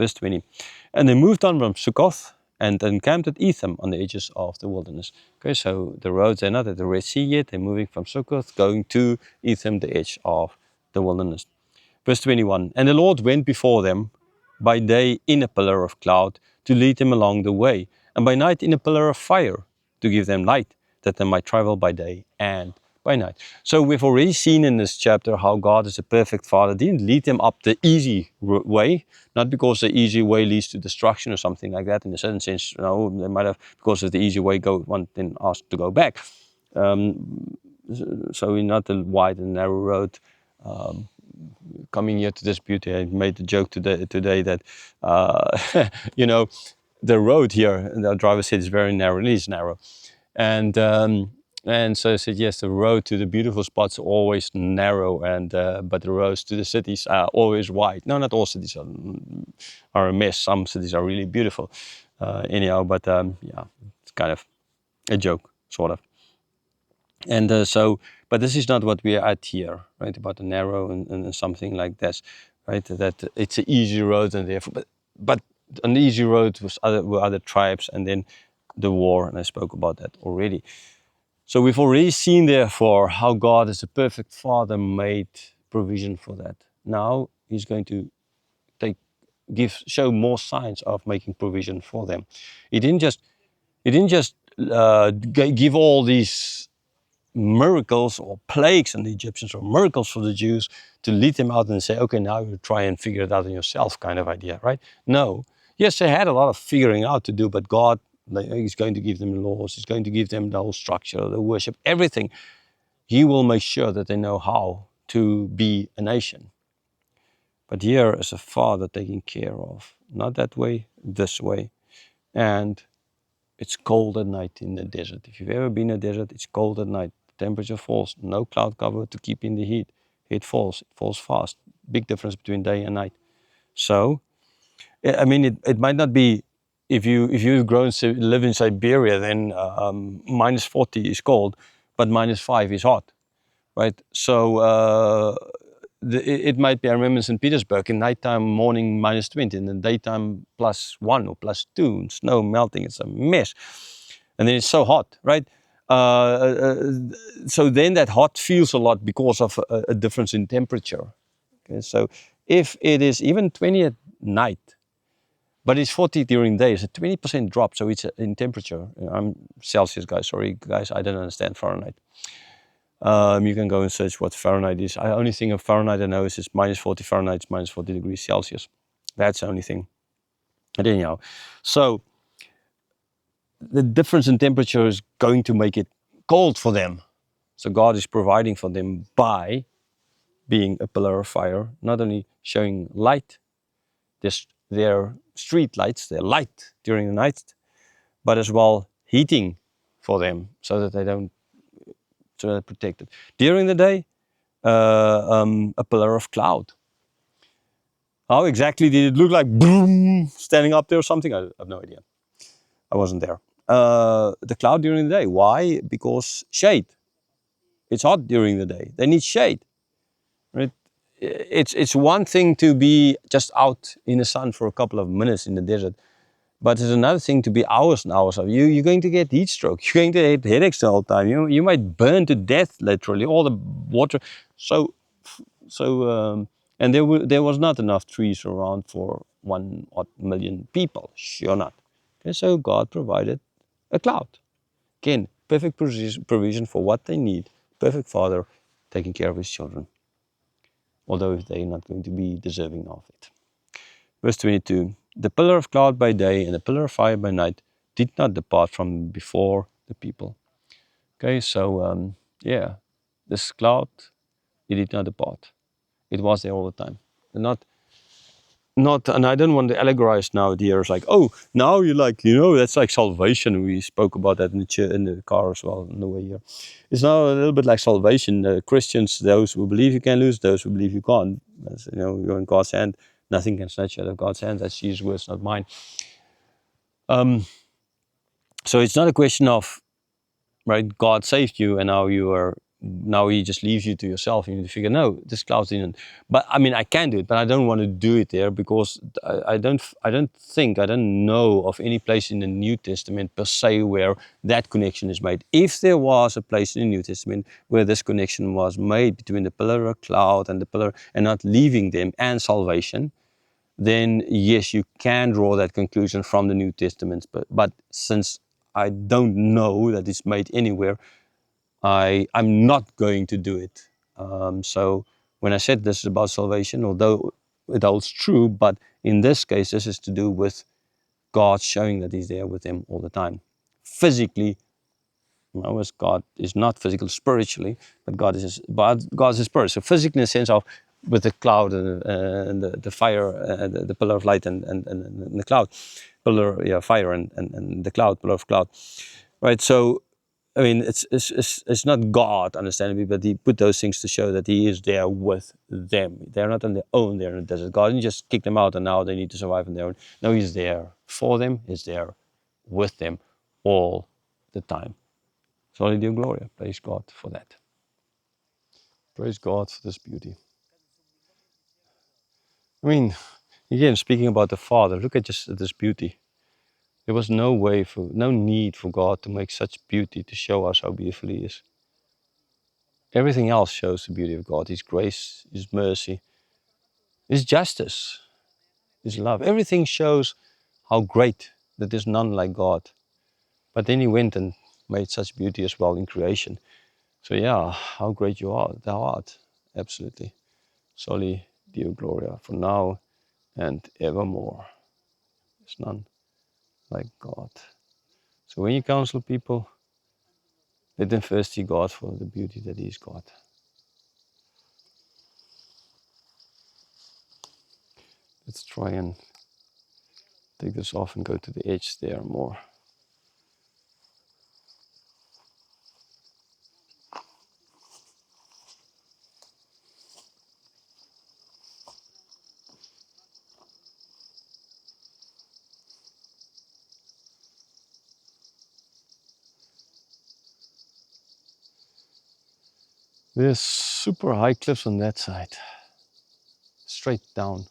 Verse 20. And they moved on from Sukkoth and encamped at Etham on the edges of the wilderness. Okay, so the roads, they're not at the Red Sea yet. They're moving from Sukkoth, going to Etham, the edge of the wilderness. Verse 21. And the Lord went before them by day in a pillar of cloud to lead them along the way, and by night in a pillar of fire to give them light, that they might travel by day and by night. So we've already seen in this chapter how God is a perfect Father. Didn't lead them up the easy way, not because the easy way leads to destruction or something like that. In a certain sense, no, they might have, because of the easy way, then asked to go back. So we're not the wide and narrow road. Coming here to this beauty, I made the joke today that you know, the road here, the driver said, is very narrow. It is narrow, and so I said, yes, the road to the beautiful spots are always narrow, but the roads to the cities are always wide. No, not all cities are a mess. Some cities are really beautiful, anyhow. But yeah, it's kind of a joke, sort of. And but this is not what we are at here, right? About the narrow and something like this, right? That it's an easy road, and therefore, but an easy road were other tribes, and then the war, and I spoke about that already. So we've already seen, therefore, how God as a perfect Father made provision for that. Now He's going to show more signs of making provision for them. He didn't just give all these miracles or plagues on the Egyptians, or miracles for the Jews to lead them out and say, okay, now you try and figure it out on yourself, kind of idea, right? No. Yes, they had a lot of figuring out to do, but God, He's going to give them the laws. He's going to give them the whole structure, the worship, everything. He will make sure that they know how to be a nation. But here is a Father taking care of, not that way, this way. And it's cold at night in the desert. If you've ever been in a desert, it's cold at night. The temperature falls, no cloud cover to keep in the heat. It falls fast. Big difference between day and night. So, I mean, it might not be, if you live in Siberia, then minus 40 is cold, but minus 5 is hot, right? So it might be, I remember in St. Petersburg, in nighttime, morning minus 20, in the daytime +1 or +2, snow melting, it's a mess. And then it's so hot, right? So then that hot feels a lot because of a difference in temperature. Okay, so if it is even 20 at night, but it's 40 during the day, it's a 20% drop, so it's in temperature. I'm Celsius guy, sorry guys, I don't understand Fahrenheit. You can go and search what Fahrenheit is. I only think of Fahrenheit I know is it's -40 Fahrenheit, it's -40 degrees Celsius. That's the only thing. But anyhow, so the difference in temperature is going to make it cold for them. So God is providing for them by being a pillar of fire, not only showing light, their street lights, their light during the night, but as well heating for them so that they're protected. During the day, a pillar of cloud. How exactly did it look like? Boom, standing up there or something? I have no idea. I wasn't there. The cloud during the day. Why? Because shade. It's hot during the day. They need shade. Right? It's one thing to be just out in the sun for a couple of minutes in the desert, but it's another thing to be hours and hours of you're going to get heat stroke. You're going to get headaches the whole time. You might burn to death, literally. All the water. So and there was not enough trees around for 1 million people. Sure not. Okay, so God provided a cloud. Again, perfect provision for what they need. Perfect Father taking care of His children, although they're not going to be deserving of it. Verse 22, the pillar of cloud by day and the pillar of fire by night did not depart from before the people. Okay, so yeah, this cloud, it did not depart. It was there all the time. And I don't want to allegorize now here. It's like, oh, now you're like, that's like salvation. We spoke about that in the car as well on the way here. It's now a little bit like salvation. Christians, those who believe you can lose, those who believe you can't. As, you're in God's hand. Nothing can snatch you out of God's hand. That's Jesus' words, not mine. So it's not a question of, right, God saved you and now you are now he just leaves you to yourself. You need to figure, no, this cloud didn't. But I mean, I can do it, but I don't want to do it there because I don't know of any place in the New Testament per se where that connection is made. If there was a place in the New Testament where this connection was made between the pillar of cloud and the pillar and not leaving them and salvation, then yes, you can draw that conclusion from the New Testament. But since I don't know that it's made anywhere, I'm not going to do it. So when I said this is about salvation, although it holds true, but in this case, this is to do with God showing that He's there with them all the time. Physically, as God is not physical spiritually, but God is a spirit. So physically in the sense of with the cloud and the fire, the pillar of light and the cloud, fire and the cloud, pillar of cloud. Right, so I mean, it's not God, understandably, but He put those things to show that He is there with them. They're not on their own there in the desert. God didn't just kick them out and now they need to survive on their own. No, He's there for them. He's there with them all the time. Soli Deo Gloria. Praise God for that. Praise God for this beauty. I mean, again, speaking about the Father, look at just this beauty. There was no need for God to make such beauty to show us how beautiful He is. Everything else shows the beauty of God, His grace, His mercy, His justice, His love. Everything shows how great that there's none like God. But then He went and made such beauty as well in creation. So yeah, how great thou art, absolutely. Soli Deo Gloria, for now and evermore. There's none like God. So when you counsel people, let them first see God for the beauty that He is God. Let's try and take this off and go to the edge there more. There's super high cliffs on that side, straight down.